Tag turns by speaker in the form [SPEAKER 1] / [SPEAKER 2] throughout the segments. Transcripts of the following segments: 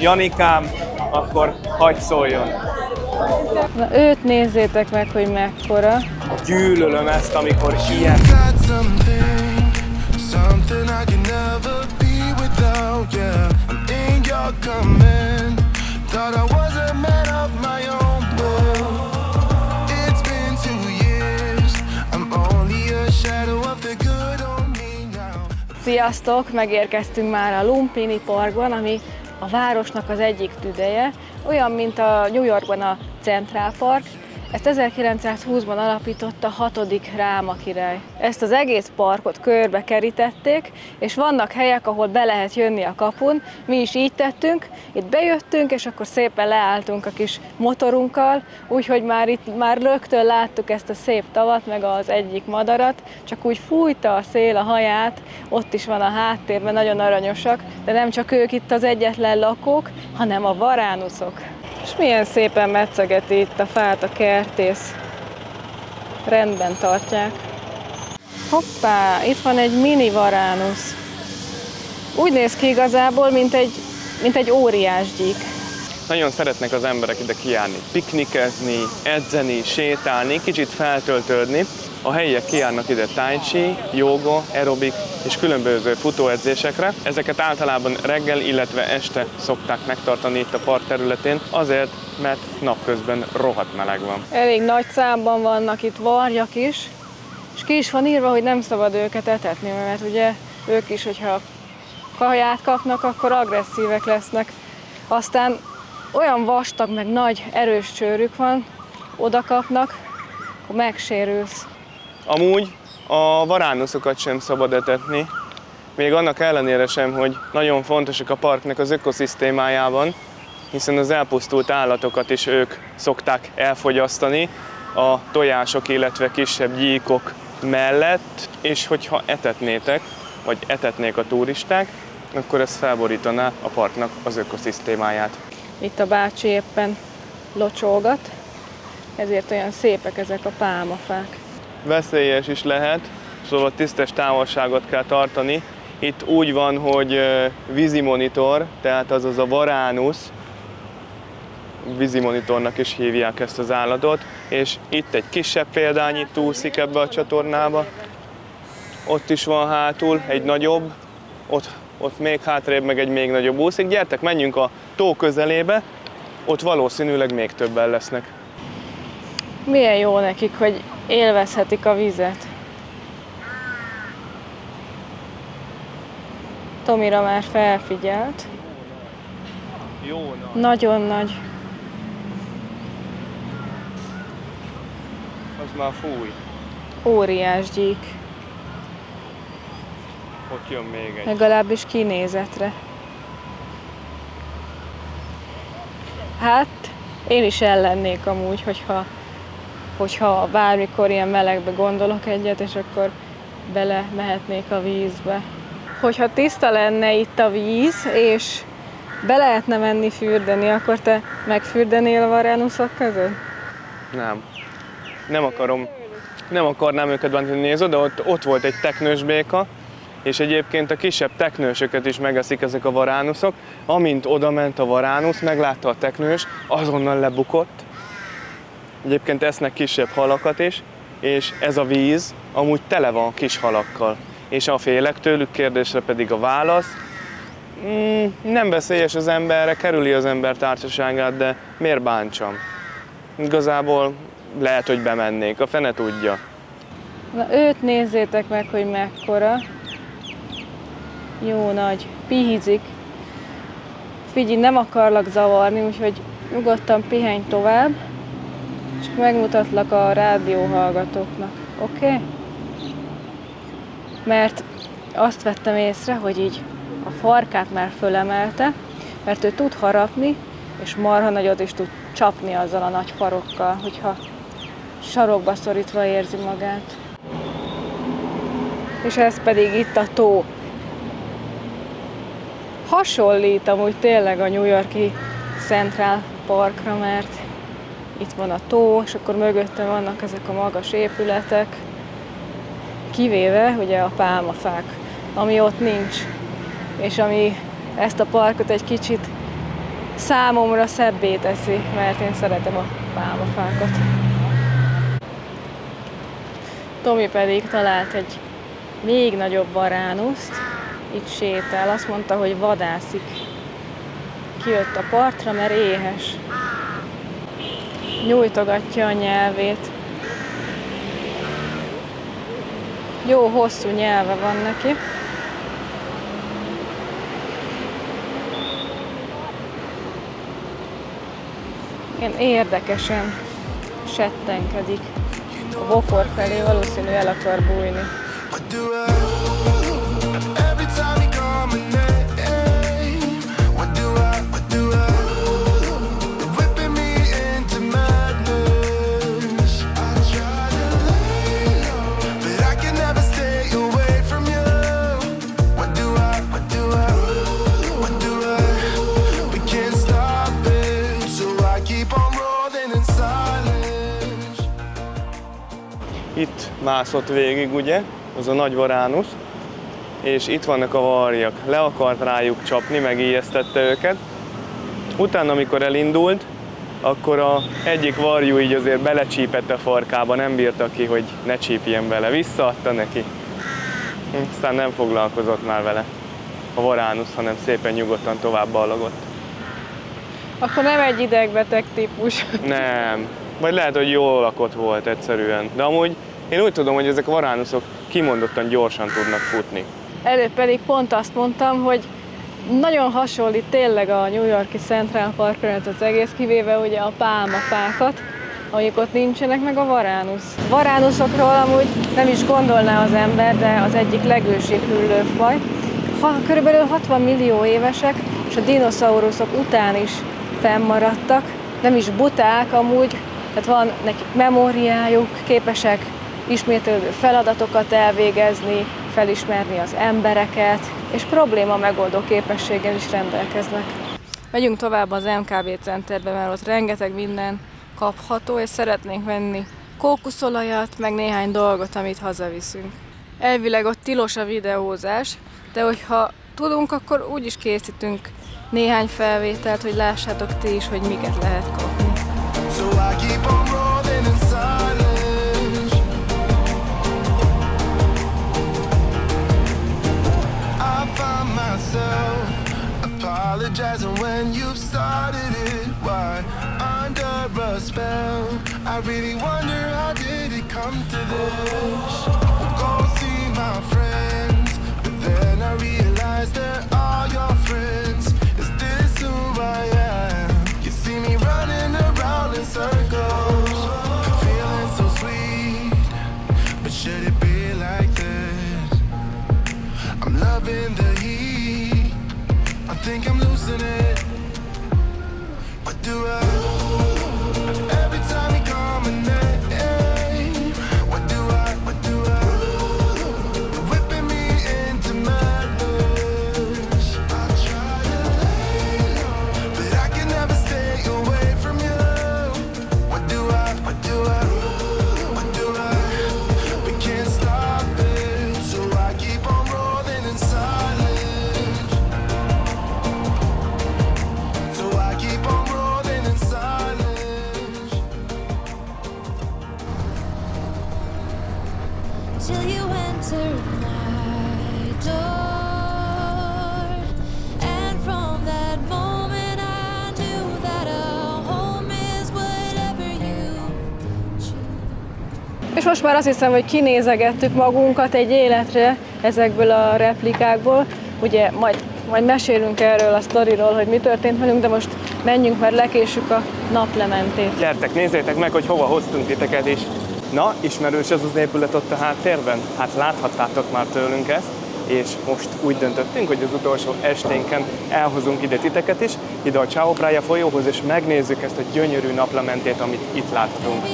[SPEAKER 1] Janikám, akkor hagyd szóljon.
[SPEAKER 2] Na őt nézzétek meg, hogy mekkora.
[SPEAKER 1] Gyűlölöm ezt, amikor ilyen.
[SPEAKER 2] Sziasztok! Megérkeztünk már a Lumpini Parkban, ami a városnak az egyik tüdeje, olyan, mint a New Yorkban a Central Park. Ezt 1920-ban alapította a 6. Ráma király. Ezt az egész parkot körbe kerítették, és vannak helyek, ahol be lehet jönni a kapun. Mi is így tettünk, itt bejöttünk, és akkor szépen leálltunk a kis motorunkkal, úgyhogy már rögtön láttuk ezt a szép tavat, meg az egyik madarat, csak úgy fújta a szél a haját, ott is van a háttérben, nagyon aranyosak, de nem csak ők itt az egyetlen lakók, hanem a varánuszok. És milyen szépen metszegeti itt a fát a kertész. Rendben tartják. Hoppá, itt van egy mini varánusz. Úgy néz ki igazából, mint egy óriás gyík.
[SPEAKER 1] Nagyon szeretnek az emberek ide kijárni, piknikezni, edzeni, sétálni, kicsit feltöltődni. A helyiek kijárnak ide tai chi, jóga, aerobik és különböző futóedzésekre. Ezeket általában reggel, illetve este szokták megtartani itt a park területén, azért, mert napközben rohadt meleg van.
[SPEAKER 2] Elég nagy számban vannak itt varjak is, és ki is van írva, hogy nem szabad őket etetni, mert ugye ők is, hogyha kaját kapnak, akkor agresszívek lesznek. Aztán olyan vastag, meg nagy, erős csőrük van, oda kapnak, akkor megsérülsz.
[SPEAKER 1] Amúgy a varánuszokat sem szabad etetni, még annak ellenére sem, hogy nagyon fontosak a parknak az ökoszisztémájában, hiszen az elpusztult állatokat is ők szokták elfogyasztani a tojások, illetve kisebb gyíkok mellett, és hogyha etetnétek, vagy etetnék a turisták, akkor ez felborítaná a parknak az ökoszisztémáját.
[SPEAKER 2] Itt a bácsi éppen locsolgat, ezért olyan szépek ezek a pálmafák.
[SPEAKER 1] Veszélyes is lehet, szóval tisztes távolságot kell tartani. Itt úgy van, hogy vízimonitor, tehát azaz a varánusz, vízimonitornak is hívják ezt az állatot, és itt egy kisebb példányit úszik ebbe a csatornába. Ott is van hátul egy nagyobb, ott még hátrébb meg egy még nagyobb úszik. Gyertek, menjünk a tó közelébe, ott valószínűleg még többen lesznek.
[SPEAKER 2] Milyen jó nekik, hogy élvezhetik a vizet. Tomira már felfigyelt.
[SPEAKER 1] Jó nagy.
[SPEAKER 2] Nagyon nagy.
[SPEAKER 1] Az már fúj.
[SPEAKER 2] Óriás gyík.
[SPEAKER 1] Ott jön még egy.
[SPEAKER 2] Legalábbis kinézetre. Hát, én is ellennék amúgy, hogyha bármikor ilyen melegbe gondolok egyet, és akkor bele mehetnék a vízbe. Hogyha tiszta lenne itt a víz, és be lehetne menni fürdeni, akkor te megfürdenél a varánuszok között?
[SPEAKER 1] Nem. Nem akarnám őket bántani. Nézd oda, ott volt egy teknős béka, és egyébként a kisebb teknősöket is megeszik ezek a varánuszok. Amint oda ment a varánusz, meglátta a teknős, azonnal lebukott. Egyébként esznek kisebb halakat is, és ez a víz amúgy tele van kis halakkal. És a félek tőlük, kérdésre pedig a válasz, nem veszélyes az emberre, kerüli az ember társaságát, de miért bántsam? Igazából lehet, hogy bemennék, a fene tudja.
[SPEAKER 2] Na őt nézzétek meg, hogy mekkora. Jó nagy, pihizik. Figyelj, nem akarlak zavarni, úgyhogy nyugodtan pihenj tovább. Csak megmutatlak a rádióhallgatóknak, oké? Mert azt vettem észre, hogy így a farkát már fölemelte, mert ő tud harapni, és marha nagyot is tud csapni azzal a nagy farokkal, hogyha sarokba szorítva érzi magát. És ez pedig itt a tó. Hasonlít amúgy tényleg a New York-i Central Parkra, mert itt van a tó, és akkor mögötte vannak ezek a magas épületek, kivéve ugye a pálmafák, ami ott nincs, és ami ezt a parkot egy kicsit számomra szebbé teszi, mert én szeretem a pálmafákat. Tomi pedig talált egy még nagyobb varánuszt, itt sétál, azt mondta, hogy vadászik. Kijött a partra, mert éhes. Nyújtogatja a nyelvét. Jó hosszú nyelve van neki. Ilyen érdekesen settenkedik. A bokor felé valószínű el akar bújni.
[SPEAKER 1] Itt mászott végig, ugye, az a nagy varánusz, és itt vannak a varjak. Le akart rájuk csapni, megijesztette őket. Utána, amikor elindult, akkor az egyik varjú így azért belecsípett a farkába, nem bírta ki, hogy ne csípjen bele. Visszaadta neki. Aztán nem foglalkozott már vele a varánusz, hanem szépen nyugodtan tovább ballagott.
[SPEAKER 2] Akkor nem egy idegbeteg típus.
[SPEAKER 1] Nem. Vagy lehet, hogy jól lakott volt egyszerűen. De amúgy én úgy tudom, hogy ezek a varánuszok kimondottan gyorsan tudnak futni.
[SPEAKER 2] Előbb pedig pont azt mondtam, hogy nagyon hasonlít tényleg a New York-i Central Parkra az egész, kivéve ugye a pálmafákat, amik ott nincsenek, meg a varánusz. A varánuszokról amúgy nem is gondolná az ember, de az egyik legősibb hüllőfaj. Körülbelül 60 millió évesek, és a dinoszauruszok után is fennmaradtak. Nem is buták amúgy, tehát van nekik memóriájuk, képesek ismétlődő feladatokat elvégezni, felismerni az embereket, és probléma megoldó képességgel is rendelkeznek. Megyünk tovább az MKB Centerbe, mert ott rengeteg minden kapható, és szeretnénk venni kókuszolajat, meg néhány dolgot, amit hazaviszünk. Elvileg ott tilos a videózás, de hogyha tudunk, akkor úgy is készítünk néhány felvételt, hogy lássátok ti is, hogy miket lehet kapni.
[SPEAKER 3] Apologizing when you've started it. Why under a spell? I really wonder how did it come to this? Go see my friends, but then I realized they're all your friends. Is this who I am? You see me running around in circles, feeling so sweet, but should it be like this? I'm loving the heat, I think I'm losing it. What do I every time you call my name? What do I you're whipping me into madness. I try to lay low, but I can never stay away from you. What do I we can't stop it, so I keep on rolling in silence.
[SPEAKER 4] Till you entered my door, and from that moment I knew that a home is whatever you choose.
[SPEAKER 2] És most már azt hiszem, hogy kinézegettük magunkat egy életre ezekből a replikákból. Ugye majd mesélünk erről a sztoriról, hogy mi történt velünk, de most menjünk, mert lekésük a naplementét.
[SPEAKER 1] Gyertek, nézzétek meg, hogy hova hoztunk titeket is. Na, ismerős ez az épület ott a háttérben? Hát láthattátok már tőlünk ezt, és most úgy döntöttünk, hogy az utolsó esténken elhozunk ide titeket is, ide a Chao Phraya folyóhoz, és megnézzük ezt a gyönyörű naplementét, amit itt láthatunk.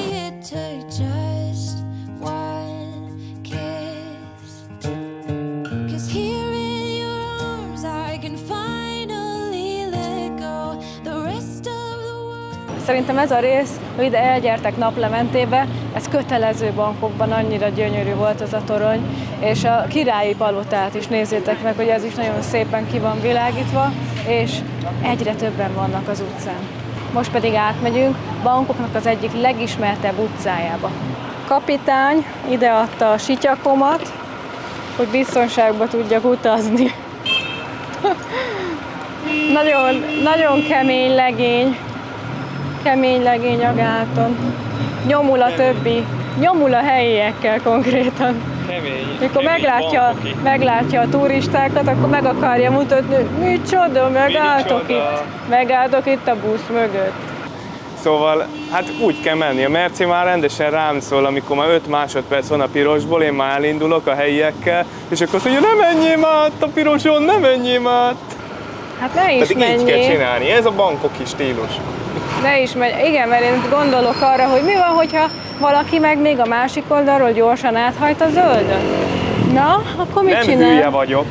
[SPEAKER 2] Szerintem ez a rész, hogy ide elgyertek naplementébe, ez kötelező bankokban, annyira gyönyörű volt az a torony, és a királyi palotát is nézzétek meg, hogy ez is nagyon szépen ki van világítva. és egyre többen vannak az utcán. Most pedig átmegyünk Bangkoknak az egyik legismertebb utcájába. Kapitány ideadta a sityakomat, hogy biztonságban tudjak utazni. Nagyon kemény legény a gáton. Nyomul a többi, nyomul a helyiekkel konkrétan.
[SPEAKER 1] Kemény.
[SPEAKER 2] Mikor meglátja a turistákat, akkor meg akarja mutatni, hogy micsoda, megálltok itt a busz mögött.
[SPEAKER 1] Szóval, hát úgy kell menni. A Merci már rendesen rám szól, amikor már 5 másodperc van a pirosból, én már elindulok a helyiekkel, és akkor azt mondja, ne menjél már a piroson, ne menjél át.
[SPEAKER 2] Hát ne is
[SPEAKER 1] Pedig
[SPEAKER 2] menjél.
[SPEAKER 1] így kell csinálni, ez a bangkoki stílus.
[SPEAKER 2] Ne is menj. Igen, mert én gondolok arra, hogy mi van, hogyha valaki meg még a másik oldalról gyorsan áthajt a zöldön. Na, akkor mit csinál?
[SPEAKER 1] Nem hülye vagyok.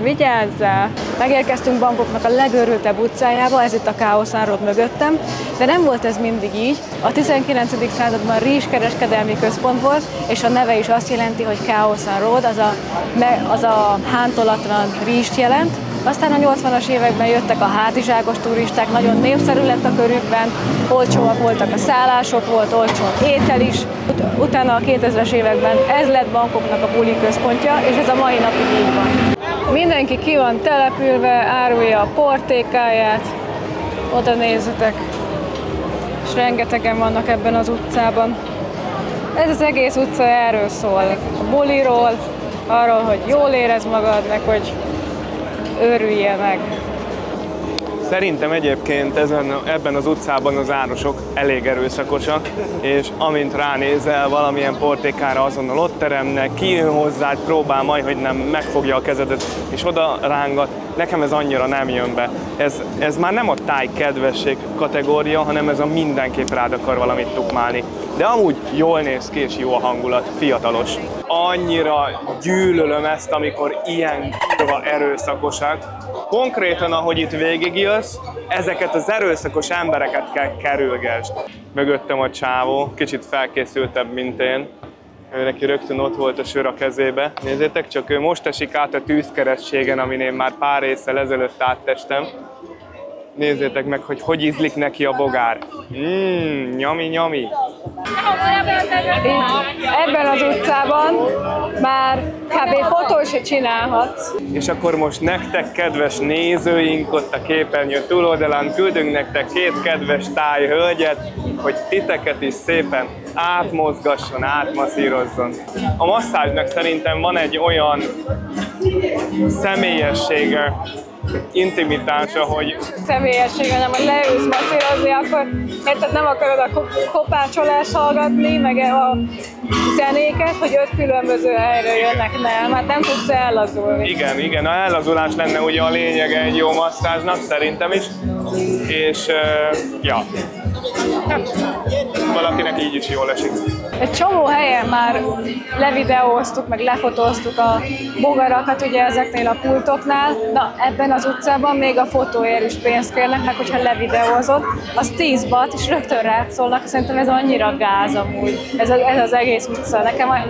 [SPEAKER 2] Vigyázzál! Megérkeztünk Bangkoknak a legőrültebb utcájába, ez itt a Khao San Road mögöttem, de nem volt ez mindig így. A 19. században rizskereskedelmi központ volt, és a neve is azt jelenti, hogy Khao San Road, az a hántolatlan rizst jelent. Aztán a 80-as években jöttek a hátizságos turisták, nagyon népszerű lett a körükben, olcsóak voltak a szállások, volt olcsó étel is. Utána a 2000-es években ez lett Bangkoknak a buli központja, és ez a mai napig így van. Mindenki ki van települve, árulja a portékáját, oda nézzetek, és rengetegen vannak ebben az utcában. Ez az egész utca erről szól, a buliról, arról, hogy jól érezd magad, meg hogy őrüljél meg.
[SPEAKER 1] Szerintem egyébként ebben az utcában az árusok elég erőszakosak, és amint ránézel valamilyen portékára, azonnal ott teremnek, kijön hozzád, próbál majd, hogy nem megfogja a kezedet, és oda rángat. Nekem ez annyira nem jön be. Ez már nem a táj kedvesség kategória, hanem ez a mindenképp rád akar valamit tukmálni. De amúgy jól néz ki, és jó a hangulat, fiatalos. Annyira gyűlölöm ezt, amikor ilyen erőszakosak. Konkrétan, ahogy itt végigjössz, ezeket az erőszakos embereket kell kerülgesd. Mögöttem a csávó, kicsit felkészültebb, mint én. Ő neki rögtön ott volt a sör a kezébe. Nézzétek csak, ő most esik át a tűzkeresztségen, amin én már pár ésszel ezelőtt áttestem. Nézzétek meg, hogy ízlik neki a bogár. Nyami, nyami.
[SPEAKER 2] Itt, ebben az utcában már kb. Fotó se csinálhatsz.
[SPEAKER 1] És akkor most nektek, kedves nézőink, ott a képernyő túloldalán küldünk nektek 2 kedves tájhölgyet, hogy titeket is szépen átmozgasson, átmasszírozzon. A masszázsnak szerintem van egy olyan személyessége, intimitása, hogy...
[SPEAKER 2] Személyessége, nem, hogy leülsz masszírozni, akkor érted, nem akarod a kopácsolást hallgatni, meg a zenéket, hogy 5 különböző helyről jönnek, nem, hát nem tudsz ellazulni.
[SPEAKER 1] Igen, a ellazulás lenne ugye a lényege egy jó masszázsnak, szerintem is, és ja, hát, valakinek így is jól esik.
[SPEAKER 2] Egy csomó helyen már levideóztuk, meg lefotóztuk a bogarakat ugye ezeknél a pultoknál. Na, ebben az utcában még a fotóért is pénzt kérnek, meg hogyha levideózod, az 10 baht, és rögtön rád szólnak. Szerintem ez annyira gáz amúgy, ez az egész utca.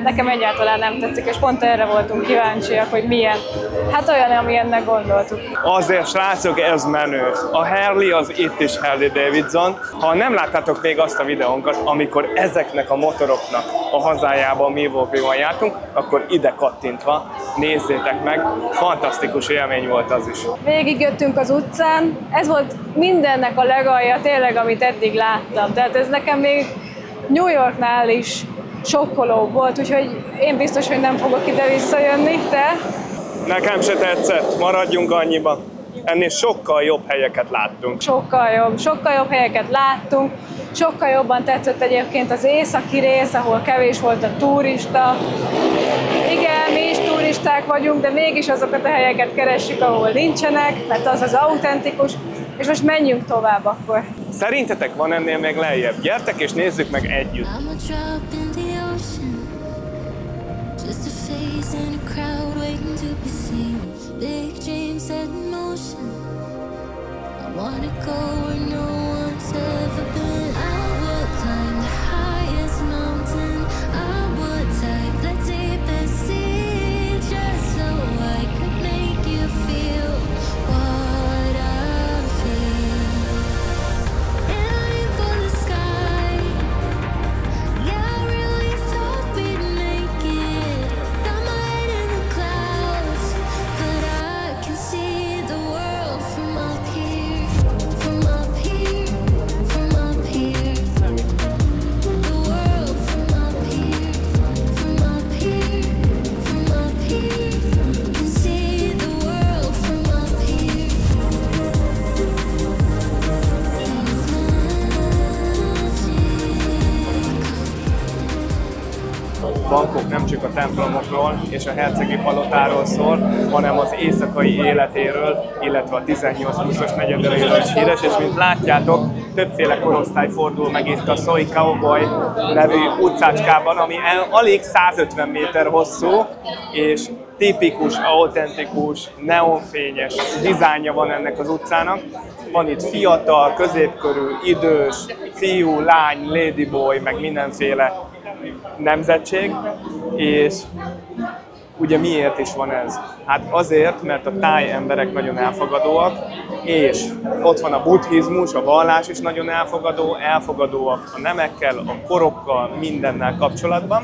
[SPEAKER 2] Nekem egyáltalán nem tetszik, és pont erre voltunk kíváncsiak, hogy milyen. Hát olyan, amilyennek gondoltuk.
[SPEAKER 1] Azért, srácok, ez menő. A Harley az itt is Harley Davidson. Ha nem láttátok még azt a videónkat, amikor ezeknek a motoroknak a hazájában Milwaukee-ban jártunk, akkor ide kattintva nézzétek meg, fantasztikus élmény volt az is.
[SPEAKER 2] Végigjöttünk az utcán, ez volt mindennek a legalja tényleg, amit eddig láttam. Tehát ez nekem még New Yorknál is sokkoló volt, úgyhogy én biztos, hogy nem fogok ide visszajönni, te?
[SPEAKER 1] Nekem se tetszett, maradjunk annyiban. Ennél sokkal jobb helyeket láttunk.
[SPEAKER 2] Sokkal jobb helyeket láttunk. Sokkal jobban tetszett egyébként az északi rész, ahol kevés volt a turista. Igen, mi is turisták vagyunk, de mégis azokat a helyeket keressük, ahol nincsenek, mert az az autentikus. És most menjünk tovább akkor.
[SPEAKER 1] Szerintetek van ennél még lejjebb? Gyertek és nézzük meg együtt.
[SPEAKER 4] I'm a drop in the ocean, just a face in a crowd waiting to be seen. Big dreams set in motion. I wanna go where no one's ever been. I would climb the highest mountain. I would dive the deepest sea, just so I could make you feel what
[SPEAKER 1] csak a templomokról és a hercegi palotáról szól, hanem az éjszakai életéről, illetve a 18-20-as negyedéről is híres, és mint látjátok, többféle korosztály fordul meg itt a Soy Cowboy nevű utcácskában, ami alig 150 méter hosszú, és tipikus, autentikus, neonfényes dizájnja van ennek az utcának. Van itt fiatal, középkorú, idős, fiú, lány, ladyboy, meg mindenféle nemzetség, és ugye miért is van ez? Hát azért, mert a táj emberek nagyon elfogadóak, és ott van a buddhizmus, a vallás is nagyon elfogadóak a nemekkel, a korokkal, mindennel kapcsolatban.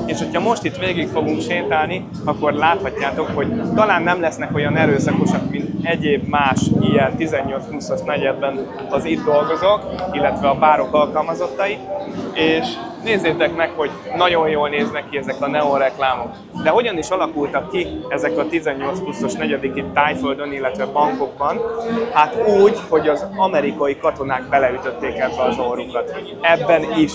[SPEAKER 1] És hogyha most itt végig fogunk sétálni, akkor láthatjátok, hogy talán nem lesznek olyan erőszakosak, mint egyéb más ilyen 18-20-as negyedben az itt dolgozók, illetve a bárok alkalmazottai, és nézzétek meg, hogy nagyon jól néznek ki ezek a neon reklámok. De hogyan is alakultak ki ezek a 18-20-as negyedik itt Tájföldön, illetve Bangkokban? Hát úgy, hogy az amerikai katonák beleütötték ebbe az orrukat. Ebben is,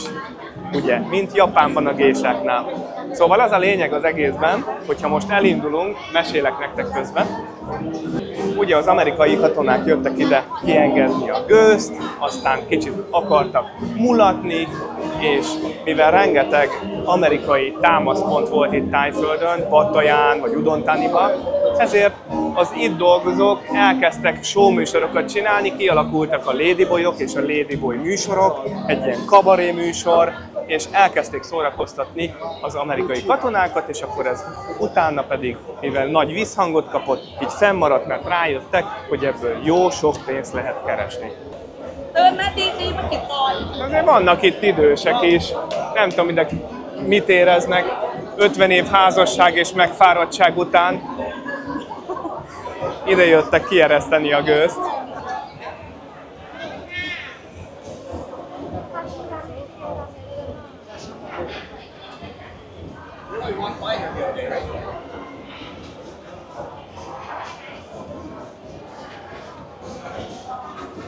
[SPEAKER 1] ugye, mint Japánban a gésáknál. Szóval az a lényeg az egészben, hogyha most elindulunk, mesélek nektek közben. Ugye az amerikai katonák jöttek ide kiengedni a gőzt, aztán kicsit akartak mulatni, és mivel rengeteg amerikai támaszpont volt itt Tájföldön, Pattayán vagy Udontaniban, ezért az itt dolgozók elkezdtek show műsorokat csinálni, kialakultak a ladyboyok és a ladyboy műsorok, egy ilyen kabaré műsor, és elkezdték szórakoztatni az amerikai katonákat, és akkor ez utána pedig, mivel nagy visszhangot kapott, így fennmaradt, mert rájöttek, hogy ebből jó sok pénzt lehet keresni. Azért vannak itt idősek is, nem tudom, mit éreznek, 50 év házasság és megfáradtság után ide jöttek kiereszteni a gőzt.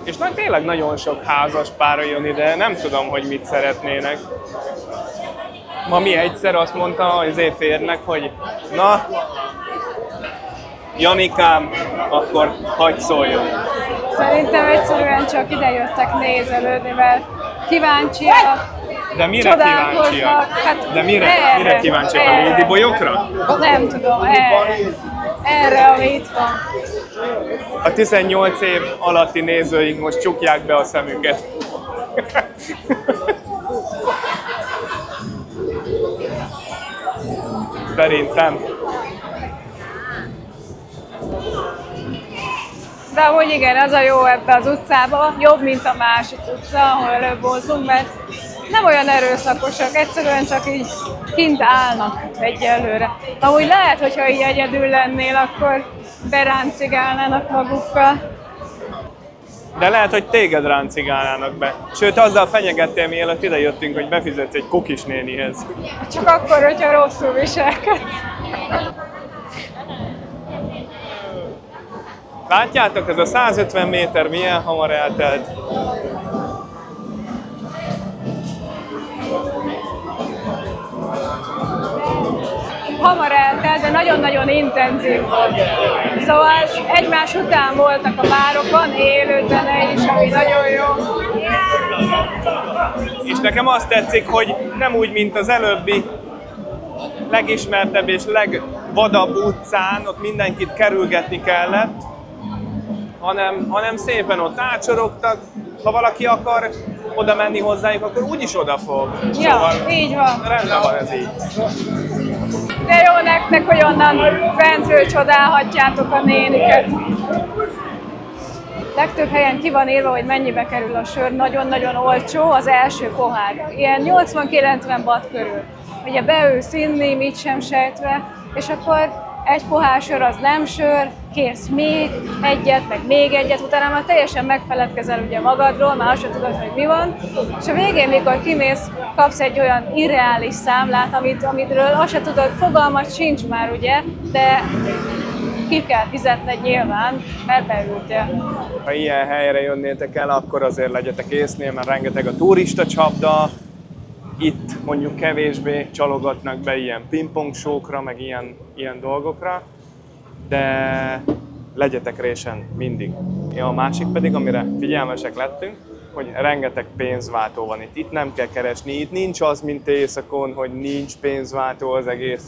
[SPEAKER 1] És tényleg nagyon sok házas pár jön ide, nem tudom, hogy mit szeretnének. Ma mi egyszer azt mondta az férnek, hogy na, Janikám, akkor hagyj szóljon.
[SPEAKER 2] Szerintem egyszerűen csak ide jöttek nézelődni, mert kíváncsiak.
[SPEAKER 1] De mire kíváncsiak?
[SPEAKER 2] Hát
[SPEAKER 1] de mire kíváncsiak? A ladyboyokra?
[SPEAKER 2] Nem tudom, erre, ami itt van.
[SPEAKER 1] A 18 év alatti nézőink most csukják be a szemüket. Szerintem.
[SPEAKER 2] De amúgy igen, ez a jó ebbe az utcába, jobb, mint a másik utca, ahol előbb voltunk, mert nem olyan erőszakosak, egyszerűen csak így kint állnak egyelőre. Amúgy lehet, hogyha így egyedül lennél, akkor beráncigálnának magukkal.
[SPEAKER 1] De lehet, hogy téged ráncigálnának be. Sőt, azzal fenyegettél, mielőtt ide jöttünk, hogy befizetsz egy kokis nénihez.
[SPEAKER 2] Csak akkor, hogyha rosszul viselkedsz.
[SPEAKER 1] Látjátok, ez a 150 méter milyen hamar eltelt.
[SPEAKER 2] Hamar eltelt, de nagyon-nagyon intenzív volt. Szóval egymás után voltak a bárokon, élő zene is, ami nagyon jó.
[SPEAKER 1] És nekem azt tetszik, hogy nem úgy, mint az előbbi legismertebb és legvadabb utcán, ott mindenkit kerülgetni kellett, hanem szépen ott átsorogtak. Ha valaki akar oda menni hozzájuk, akkor úgyis oda fog.
[SPEAKER 2] Ja,
[SPEAKER 1] szóval
[SPEAKER 2] így van.
[SPEAKER 1] Rendben van ez így.
[SPEAKER 2] De jó nektek, hogy onnan fentről csodálhatjátok a néniket. Legtöbb helyen ki van írva, hogy mennyibe kerül a sör, nagyon-nagyon olcsó az első pohár. Ilyen 80-90 baht körül. Ugye beülsz inni, mit sem sejtve, és akkor egy pohár sör az nem sör, kérsz még egyet, meg még egyet, utána már teljesen megfeledkezel ugye magadról, már azt sem tudod, hogy mi van, és a végén, mikor kimész, kapsz egy olyan irreális számlát, amitről azt sem tudod, fogalmat sincs már ugye, de ki kell fizetned nyilván, mert beültél.
[SPEAKER 1] Ha ilyen helyre jönnétek el, akkor azért legyetek észnél, mert rengeteg a turista csapda, itt mondjuk kevésbé csalogatnak be ilyen pingpong show-kra, meg ilyen dolgokra, de legyetek résen mindig. A másik pedig, amire figyelmesek lettünk, hogy rengeteg pénzváltó van itt. Itt nem kell keresni, itt nincs az, mint északon, hogy nincs pénzváltó az egész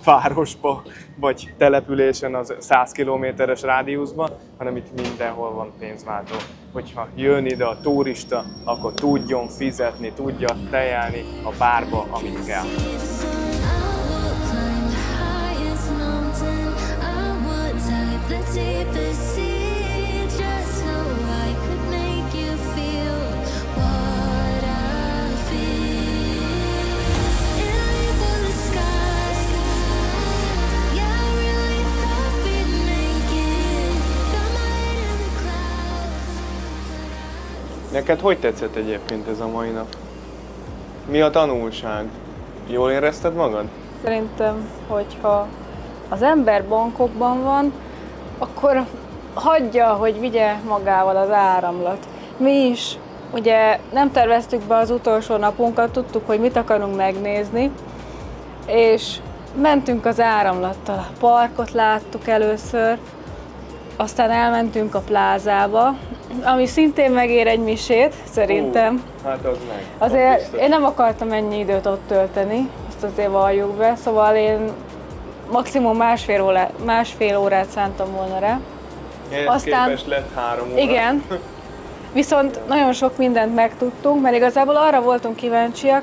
[SPEAKER 1] városba, vagy településen az 100 kilométeres rádiuszban, hanem itt mindenhol van pénzváltó. Hogyha jön ide a turista, akkor tudjon fizetni, tudja tejelni a bárba, amit kell. Neked hogy tetszett egyébként ez a mai nap? Mi a tanulság? Jól érezted magad?
[SPEAKER 2] Szerintem, hogyha az ember bankokban van, akkor hagyja, hogy vigye magával az áramlat. Mi is ugye nem terveztük be az utolsó napunkat, tudtuk, hogy mit akarunk megnézni, és mentünk az áramlattal. A parkot láttuk először, aztán elmentünk a plázába, ami szintén megér egy misét, szerintem.
[SPEAKER 1] Hát az meg.
[SPEAKER 2] Azért én nem akartam ennyi időt ott tölteni, azt azért valljuk be, szóval én maximum másfél órát szántam volna rá.
[SPEAKER 1] Ehhez képest lett 3 óra.
[SPEAKER 2] Igen, viszont nagyon sok mindent megtudtunk, mert igazából arra voltunk kíváncsiak,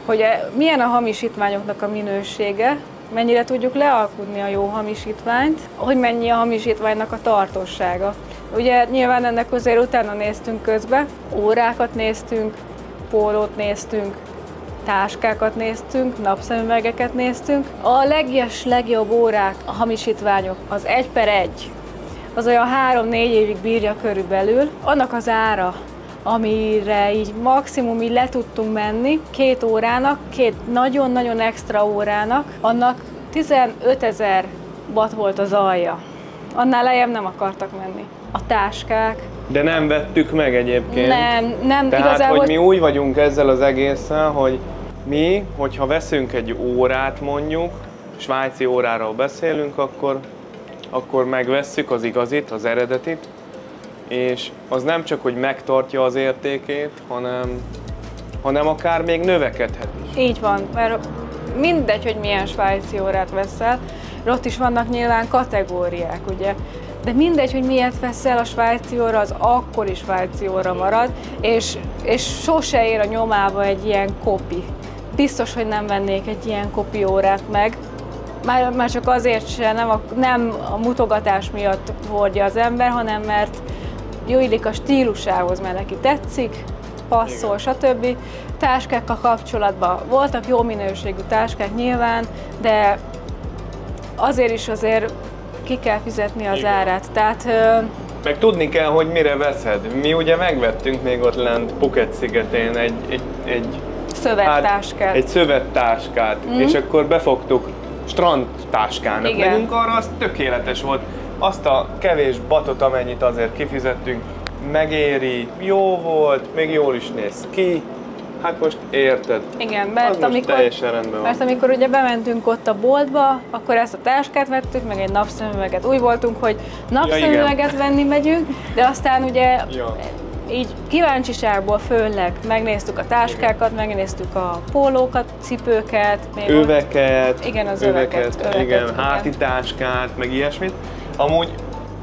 [SPEAKER 2] hogy milyen a hamisítványoknak a minősége, mennyire tudjuk lealkudni a jó hamisítványt, hogy mennyi a hamisítványnak a tartósága. Ugye nyilván ennek azért utána néztünk közbe, órákat néztünk, pólót néztünk, táskákat néztünk, napszemüvegeket néztünk. A legjobb órák, a hamisítványok, az 1/1, az olyan 3-4 évig bírja körülbelül. Annak az ára, amire így maximum így le tudtunk menni, 2 órának, 2 nagyon-nagyon extra órának, annak 15 000 baht volt az alja. Annál lejjebb nem akartak menni. A táskák.
[SPEAKER 1] De nem vettük meg egyébként.
[SPEAKER 2] Nem,
[SPEAKER 1] tehát,
[SPEAKER 2] igazából...
[SPEAKER 1] hogy mi úgy vagyunk ezzel az egésszel, hogy mi, hogyha veszünk egy órát mondjuk, svájci óráról beszélünk, akkor megvesszük az igazit, az eredetit, és az nem csak, hogy megtartja az értékét, hanem akár még növekedhet is.
[SPEAKER 2] Így van, mert mindegy, hogy milyen svájci órát veszel, ott is vannak nyilván kategóriák, ugye? De mindegy, hogy miért veszel, a svájci óra az akkori svájci óra marad, és sose ér a nyomába egy ilyen kopi. Biztos, hogy nem vennék egy ilyen kopi órát meg, már csak azért sem, nem a mutogatás miatt hordja az ember, hanem mert jó illik a stílusához, mert neki tetszik, passzol, stb. Táskákkal kapcsolatban voltak jó minőségű táskák nyilván, de azért ki kell fizetni az árát. Tehát,
[SPEAKER 1] meg tudni kell, hogy mire veszed. Mi ugye megvettünk még ott lent Phuket-szigetén egy
[SPEAKER 2] szövettáskát.
[SPEAKER 1] Egy szövettáskát, és akkor befogtuk strandtáskának.
[SPEAKER 2] Igen.
[SPEAKER 1] Nekünk arra az tökéletes volt. Azt a kevés batot, amennyit azért kifizettünk, megéri, jó volt, még jól is néz ki. Hát most érted.
[SPEAKER 2] Igen,
[SPEAKER 1] mert
[SPEAKER 2] amikor ugye bementünk ott a boltba, akkor ezt a táskát vettük, meg egy napszemüveget. Úgy voltunk, hogy napszemüveget venni megyünk, de aztán ugye így kíváncsiságból főleg megnéztük a táskákat, megnéztük a pólókat, cipőket, még
[SPEAKER 1] öveket,
[SPEAKER 2] ott, igen, az öveket,
[SPEAKER 1] igen, hátitáskát, meg ilyesmit. Amúgy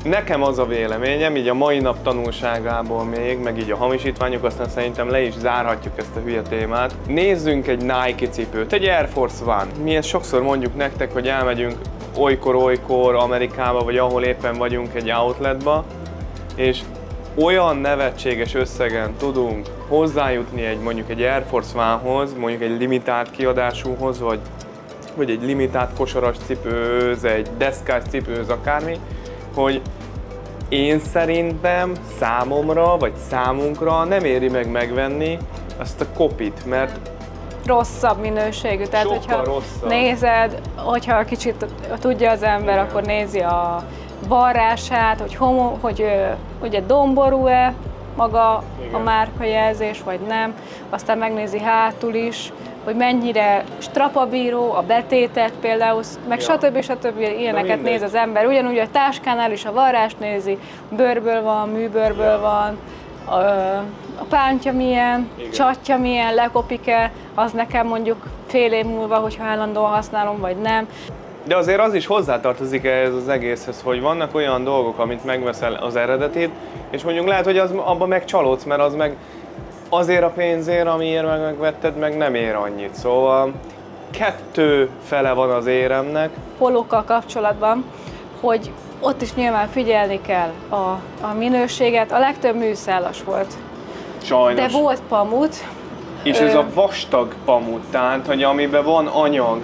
[SPEAKER 1] nekem az a véleményem, így a mai nap tanulságából még, meg így a hamisítványok, aztán szerintem le is zárhatjuk ezt a hülye témát. Nézzünk egy Nike cipőt, egy Air Force One. Mi ezt sokszor mondjuk nektek, hogy elmegyünk olykor Amerikába, vagy ahol éppen vagyunk egy outletba, és olyan nevetséges összegen tudunk hozzájutni mondjuk egy Air Force One-hoz, mondjuk egy limitált kiadásúhoz, vagy egy limitált kosaras cipőhöz, egy deszkás cipőhöz, akármi, hogy én szerintem számomra, vagy számunkra nem éri meg megvenni azt a kopit, mert
[SPEAKER 2] rosszabb minőségű, tehát hogyha nézed, hogyha kicsit tudja az ember, akkor nézi a varrását, hogy ugye domború-e, maga
[SPEAKER 1] Igen.
[SPEAKER 2] a márkajelzés, vagy nem. Aztán megnézi hátul is, hogy mennyire strapabíró, a betétet például, meg
[SPEAKER 1] Ja.
[SPEAKER 2] stb. Ilyeneket
[SPEAKER 1] mindegy.
[SPEAKER 2] néz az ember. Ugyanúgy a táskánál is a varrást nézi, bőrből van, műbőrből van, a pántja milyen,
[SPEAKER 1] Igen.
[SPEAKER 2] csatja milyen, lekopik-e, az nekem mondjuk fél év múlva, hogyha állandóan használom, vagy nem.
[SPEAKER 1] De azért az is hozzátartozik ehhez az egészhez, hogy vannak olyan dolgok, amit megveszel az eredetét, és mondjuk lehet, hogy abban megcsalódsz, mert az meg azért a pénzért, amiért megvetted, meg nem ér annyit. Szóval kettő fele van az éremnek.
[SPEAKER 2] Polókkal kapcsolatban, hogy ott is nyilván figyelni kell a minőséget. A legtöbb műszálas volt,
[SPEAKER 1] Sajnos.
[SPEAKER 2] de volt pamut.
[SPEAKER 1] És ez a vastag pamut, tehát, hogy amiben van anyag.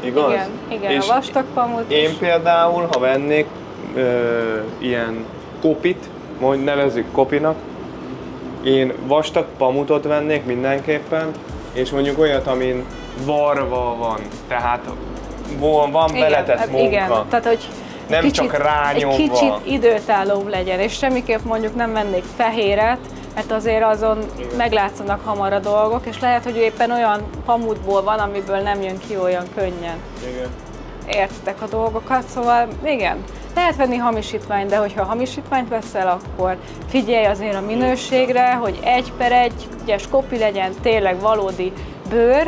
[SPEAKER 1] Igaz?
[SPEAKER 2] Igen,
[SPEAKER 1] És
[SPEAKER 2] a vastag pamut.
[SPEAKER 1] én például, ha vennék ilyen kopit, mondjuk nevezzük kopinak, én vastag pamutot vennék mindenképpen, és mondjuk olyat, amin varva van, tehát van beletett
[SPEAKER 2] hát
[SPEAKER 1] munka.
[SPEAKER 2] igen, tehát hogy
[SPEAKER 1] Nem
[SPEAKER 2] kicsit,
[SPEAKER 1] csak rányomva.
[SPEAKER 2] egy kicsit időtállóbb legyen, és semmiképp mondjuk nem vennék fehéret, mert azért azon meglátszanak hamar a dolgok, és lehet, hogy éppen olyan pamutból van, amiből nem jön ki olyan könnyen.
[SPEAKER 1] Igen.
[SPEAKER 2] Értitek a dolgokat, szóval igen, lehet venni hamisítványt, de hogyha hamisítványt veszel, akkor figyelj azért a minőségre, hogy 1/1-es kopi legyen, tényleg valódi bőr,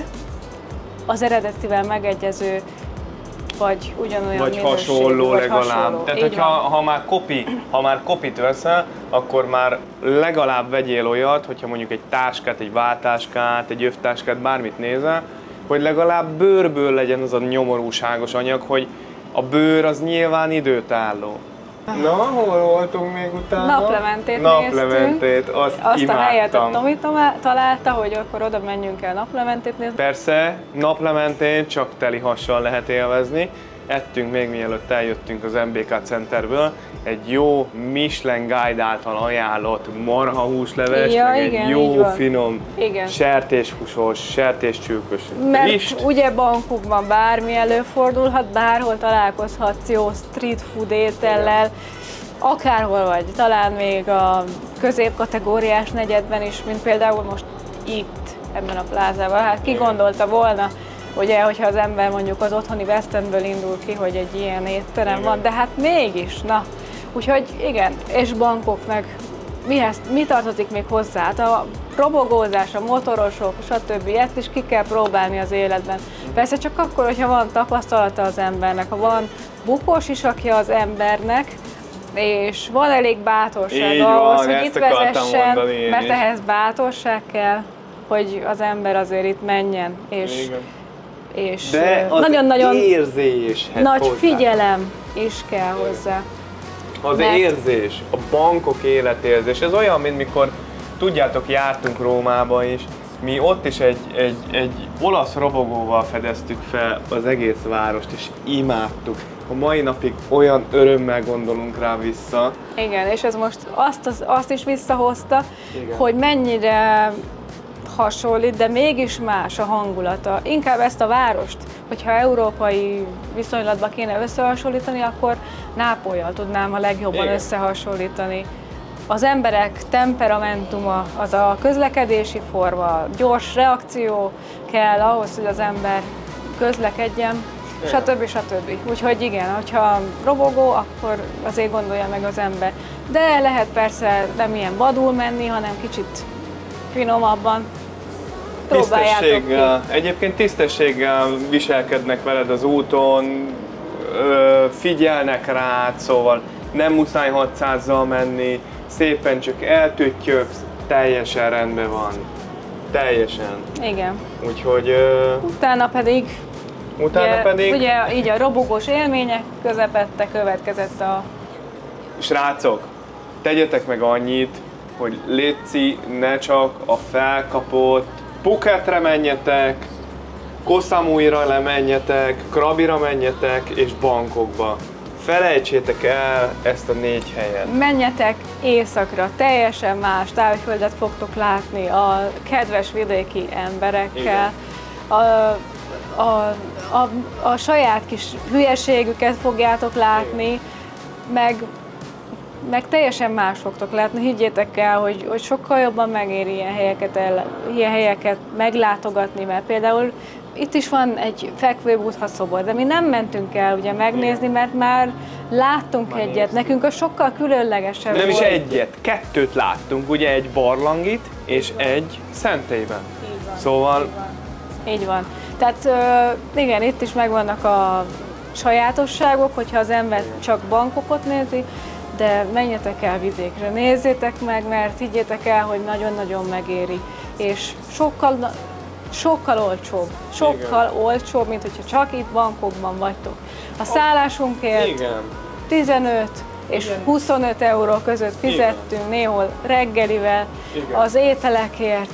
[SPEAKER 2] az eredetivel megegyező, vagy ugyanolyan
[SPEAKER 1] Vagy
[SPEAKER 2] minőségű,
[SPEAKER 1] hasonló
[SPEAKER 2] vagy
[SPEAKER 1] legalább.
[SPEAKER 2] hasonló.
[SPEAKER 1] Tehát,
[SPEAKER 2] Így
[SPEAKER 1] hogyha
[SPEAKER 2] van.
[SPEAKER 1] ha már kopit veszel, akkor már legalább vegyél olyat, hogyha mondjuk egy táskát, egy váltáskát, egy övtáskát, bármit nézel, hogy legalább bőrből legyen az a nyomorúságos anyag, hogy a bőr az nyilván időtálló. Na, hol voltunk még utána?
[SPEAKER 2] Naplementét
[SPEAKER 1] Naplementét, azt
[SPEAKER 2] a
[SPEAKER 1] imádtam.
[SPEAKER 2] helyet a Tomi találta, hogy akkor oda menjünk el naplementét nézni.
[SPEAKER 1] Persze, naplementét csak teli hassal lehet élvezni. Ettünk még mielőtt eljöttünk az MBK Centerből egy jó Michelin Guide által ajánlott marhahúsleves,
[SPEAKER 2] Ja,
[SPEAKER 1] meg
[SPEAKER 2] igen,
[SPEAKER 1] egy
[SPEAKER 2] így
[SPEAKER 1] jó
[SPEAKER 2] van.
[SPEAKER 1] finom
[SPEAKER 2] Igen.
[SPEAKER 1] sertéshúsos, sertéscsülkös
[SPEAKER 2] Mert
[SPEAKER 1] rist.
[SPEAKER 2] ugye Bangkokban bármi előfordulhat, bárhol találkozhatsz jó street food étellel, akárhol vagy, talán még a középkategóriás negyedben is, mint például most itt, ebben a plázában. Hát ki gondolta volna, ugye, hogyha az ember mondjuk az otthoni West Endből indul ki, hogy egy ilyen étterem van, de hát mégis, na. Úgyhogy igen, és Bangkok meg mi tartozik még hozzá? Hát a robogózás, a motorosok, stb. Ezt is ki kell próbálni az életben. Persze csak akkor, hogyha van tapasztalata az embernek, ha van bukós isakja az embernek, és van elég bátorság
[SPEAKER 1] Így
[SPEAKER 2] ahhoz,
[SPEAKER 1] van,
[SPEAKER 2] hogy
[SPEAKER 1] ezt
[SPEAKER 2] itt
[SPEAKER 1] akartam
[SPEAKER 2] vezessen,
[SPEAKER 1] mondani én
[SPEAKER 2] mert
[SPEAKER 1] is.
[SPEAKER 2] ehhez bátorság kell, hogy az ember azért itt menjen, és
[SPEAKER 1] Igen.
[SPEAKER 2] és
[SPEAKER 1] De az
[SPEAKER 2] nagyon-nagyon
[SPEAKER 1] érzéshez
[SPEAKER 2] nagy
[SPEAKER 1] hozzá.
[SPEAKER 2] figyelem is kell hozzá.
[SPEAKER 1] Az
[SPEAKER 2] Mert-
[SPEAKER 1] érzés, a bankok életérzés, ez olyan, mint mikor, tudjátok, jártunk Rómába is, mi ott is egy olasz robogóval fedeztük fel az egész várost, és imádtuk. A mai napig olyan örömmel gondolunk rá vissza.
[SPEAKER 2] Igen, és ez most azt is visszahozta,
[SPEAKER 1] Igen.
[SPEAKER 2] hogy mennyire hasonlít, de mégis más a hangulata. Inkább ezt a várost, hogyha európai viszonylatban kéne összehasonlítani, akkor Nápollyal tudnám a legjobban
[SPEAKER 1] Igen.
[SPEAKER 2] összehasonlítani. Az emberek temperamentuma, az a közlekedési forma, gyors reakció kell ahhoz, hogy az ember közlekedjen, stb. Úgyhogy igen, hogyha robogó, akkor azért gondolja meg az ember. De lehet persze nem ilyen vadul menni, hanem kicsit finomabban. Próbáljátok ki.
[SPEAKER 1] Tisztességgel, egyébként tisztességgel viselkednek veled az úton, figyelnek rád, szóval nem muszáj 600-zal menni, szépen csak eltüttyöksz, teljesen rendben van. Teljesen.
[SPEAKER 2] Igen.
[SPEAKER 1] Úgyhogy
[SPEAKER 2] Utána pedig, ugye így a robogós élmények közepette következett a...
[SPEAKER 1] Srácok, tegyetek meg annyit, hogy létszi, ne csak a felkapott Phuketre menjetek, Koh Samuira lemenjetek, Krabira menjetek és Bangkokba. Felejtsétek el ezt a 4 helyet.
[SPEAKER 2] Menjetek északra, teljesen más tájföldet fogtok látni a kedves vidéki emberekkel. A saját kis hülyeségüket fogjátok látni, meg meg teljesen más fogtok látni, higgyétek el, hogy sokkal jobban megéri ilyen helyeket meglátogatni, mert például itt is van egy fekvő Buddha szobor, de mi nem mentünk el ugye megnézni, mert már láttunk egyet, nekünk az sokkal különlegesebb
[SPEAKER 1] Nem is
[SPEAKER 2] volt.
[SPEAKER 1] egyet, kettőt láttunk, ugye egy barlangit és egy szentélyben. Szóval
[SPEAKER 2] Így van. Tehát igen, itt is megvannak a sajátosságok, hogyha az ember csak Bangkokot nézi, de menjetek el vidékre, nézzétek meg, mert higgyétek el, hogy nagyon-nagyon megéri, és sokkal olcsóbb, mint hogyha csak itt Bangkokban vagytok. A szállásunkért
[SPEAKER 1] igen.
[SPEAKER 2] 15 és 25 euró között fizettünk, néhol reggelivel,
[SPEAKER 1] Igen.
[SPEAKER 2] az ételekért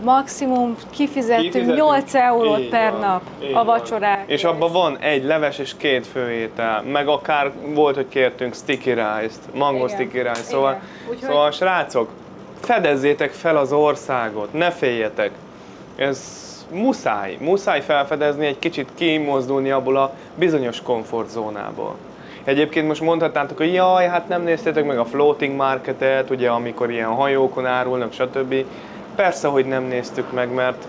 [SPEAKER 2] maximum kifizettünk 8 eurót
[SPEAKER 1] Így
[SPEAKER 2] per
[SPEAKER 1] van,
[SPEAKER 2] nap
[SPEAKER 1] így
[SPEAKER 2] a
[SPEAKER 1] van.
[SPEAKER 2] vacsorák.
[SPEAKER 1] És abban van egy leves és 2 főétel, meg akár volt, hogy kértünk sticky rice-t, mango
[SPEAKER 2] Igen,
[SPEAKER 1] sticky rice, szóval,
[SPEAKER 2] igen. Úgyhogy-
[SPEAKER 1] szóval srácok, fedezzétek fel az országot, ne féljetek. Ez muszáj felfedezni, egy kicsit kimozdulni abból a bizonyos komfortzónából. Egyébként most mondhatnátok, hogy jaj, hát nem néztétek meg a floating marketet, ugye amikor ilyen hajókon árulnak, stb. Persze, hogy nem néztük meg, mert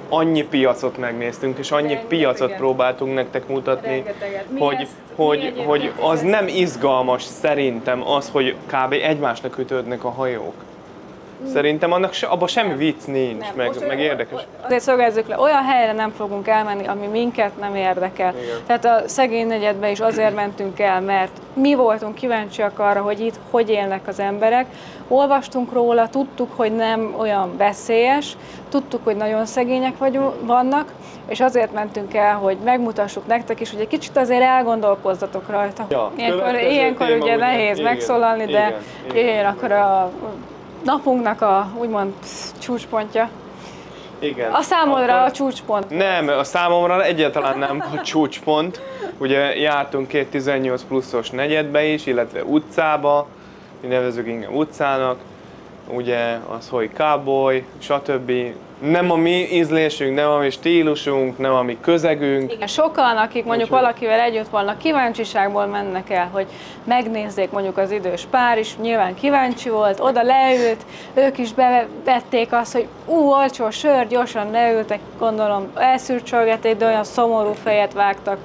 [SPEAKER 1] annyi piacot megnéztünk, és annyi
[SPEAKER 2] Rengeteget.
[SPEAKER 1] piacot próbáltunk nektek mutatni,
[SPEAKER 2] Rengeteget. Mi
[SPEAKER 1] hogy,
[SPEAKER 2] ezt-
[SPEAKER 1] hogy,
[SPEAKER 2] mi egyébként
[SPEAKER 1] hogy
[SPEAKER 2] is
[SPEAKER 1] az
[SPEAKER 2] ezt-
[SPEAKER 1] nem izgalmas szerintem az, hogy kb. Egymásnak ütődnek a hajók. Szerintem abban semmi vicc nincs,
[SPEAKER 2] Nem.
[SPEAKER 1] meg,
[SPEAKER 2] Most
[SPEAKER 1] meg érdekes.
[SPEAKER 2] Azért szögezzük le, olyan helyre nem fogunk elmenni, ami minket nem érdekel.
[SPEAKER 1] Igen.
[SPEAKER 2] Tehát a szegény negyedbe is azért mentünk el, mert mi voltunk kíváncsiak arra, hogy itt hogy élnek az emberek. Olvastunk róla, tudtuk, hogy nem olyan veszélyes, tudtuk, hogy nagyon szegények vannak, és azért mentünk el, hogy megmutassuk nektek is, hogy egy kicsit azért elgondolkozzatok rajta.
[SPEAKER 1] Ja,
[SPEAKER 2] Ilyenkor
[SPEAKER 1] téma,
[SPEAKER 2] ugye
[SPEAKER 1] ugye?
[SPEAKER 2] nehéz
[SPEAKER 1] Igen,
[SPEAKER 2] megszólalni, de
[SPEAKER 1] igen.
[SPEAKER 2] jöjjön akkor a napunknak a úgymond csúcspontja.
[SPEAKER 1] Igen.
[SPEAKER 2] A számodra
[SPEAKER 1] Akkor-
[SPEAKER 2] a csúcspont.
[SPEAKER 1] Nem, a számomra egyáltalán nem a csúcspont. Ugye jártunk 2 18 pluszos negyedbe is, illetve utcába, mi nevezzük inkább utcának. Ugye az, hogy cowboy, stb. Nem a mi ízlésünk, nem a mi stílusunk, nem a mi közegünk.
[SPEAKER 2] Igen, sokan, akik mondjuk
[SPEAKER 1] Úgyhogy-
[SPEAKER 2] valakivel együtt vannak, kíváncsiságból mennek el, hogy megnézzék, mondjuk az idős pár is nyilván kíváncsi volt, oda leült, ők is bevették azt, hogy olcsó sör, gyorsan leültek, gondolom elszürcsölgették, de olyan szomorú fejet vágtak.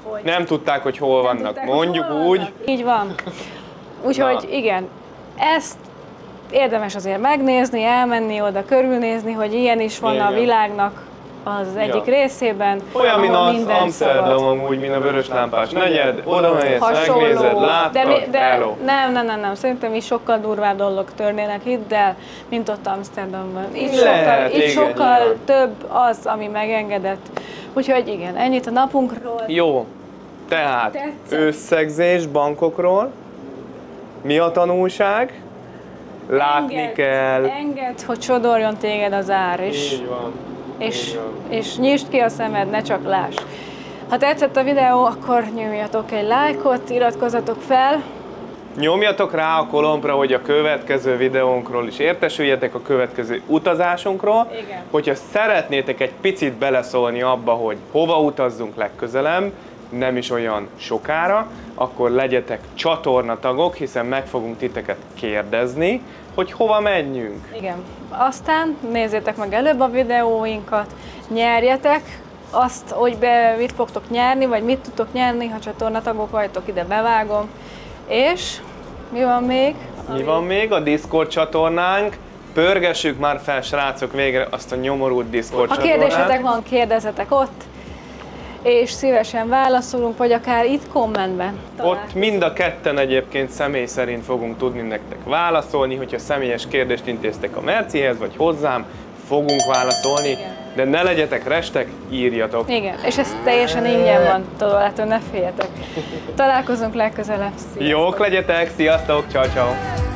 [SPEAKER 2] Hogy
[SPEAKER 1] Nem tudták, hogy hol vannak,
[SPEAKER 2] tudták, hogy
[SPEAKER 1] mondjuk
[SPEAKER 2] hol
[SPEAKER 1] úgy.
[SPEAKER 2] vannak. Így van. Úgyhogy
[SPEAKER 1] Na.
[SPEAKER 2] igen, ezt érdemes azért megnézni, elmenni oda, körülnézni, hogy ilyen is van a
[SPEAKER 1] Igen.
[SPEAKER 2] világnak az egyik
[SPEAKER 1] Ja.
[SPEAKER 2] részében.
[SPEAKER 1] Olyan, mint
[SPEAKER 2] ahol
[SPEAKER 1] az
[SPEAKER 2] minden
[SPEAKER 1] Amsterdam
[SPEAKER 2] szabad.
[SPEAKER 1] amúgy, mint a vörös lámpás negyed, oda mész,
[SPEAKER 2] Hasonló,
[SPEAKER 1] megnézed, látod,
[SPEAKER 2] de
[SPEAKER 1] hello.
[SPEAKER 2] nem, szerintem is sokkal durvább dolgok történnek itt, de mint ott Amsterdamban. Itt
[SPEAKER 1] Lehet,
[SPEAKER 2] itt
[SPEAKER 1] igen,
[SPEAKER 2] sokkal
[SPEAKER 1] igen.
[SPEAKER 2] több az, ami megengedett. Úgyhogy igen, ennyit a napunkról.
[SPEAKER 1] Jó, tehát
[SPEAKER 2] Tetszett.
[SPEAKER 1] összegzés Bangkokról. Mi a tanulság? Látni kell.
[SPEAKER 2] Engedd, hogy sodorjon téged az ár,
[SPEAKER 1] Így van.
[SPEAKER 2] és,
[SPEAKER 1] így van.
[SPEAKER 2] és nyisd ki a szemed, ne csak láss. Ha tetszett a videó, akkor nyomjatok egy lájkot, iratkozzatok fel.
[SPEAKER 1] Nyomjatok rá a kolompra, hogy a következő videónkról is értesüljetek, a következő utazásunkról.
[SPEAKER 2] Igen.
[SPEAKER 1] Hogyha szeretnétek egy picit beleszólni abba, hogy hova utazzunk legközelebb, nem is olyan sokára, akkor legyetek csatornatagok, hiszen meg fogunk titeket kérdezni, hogy hova menjünk.
[SPEAKER 2] Igen. Aztán nézzétek meg előbb a videóinkat, nyerjetek azt, hogy mit fogtok nyerni, vagy mit tudtok nyerni, ha csatornatagok vagytok, ide bevágom. És mi van még?
[SPEAKER 1] Mi van még? A Discord csatornánk. Pörgessük már fel, srácok, végre azt a nyomorult Discord
[SPEAKER 2] Ha
[SPEAKER 1] csatornát.
[SPEAKER 2] kérdésetek van, kérdezzetek ott, és szívesen válaszolunk, vagy akár itt kommentben.
[SPEAKER 1] Ott mind a ketten egyébként személy szerint fogunk tudni nektek válaszolni, hogyha személyes kérdést intéztek a Mercihez, vagy hozzám, fogunk válaszolni, de ne legyetek restek, írjatok.
[SPEAKER 2] Igen, és ez teljesen ingyen van, tudod, ne féljetek. Találkozunk legközelebb. Sziasztok!
[SPEAKER 1] Jók legyetek, sziasztok, ciao ciao.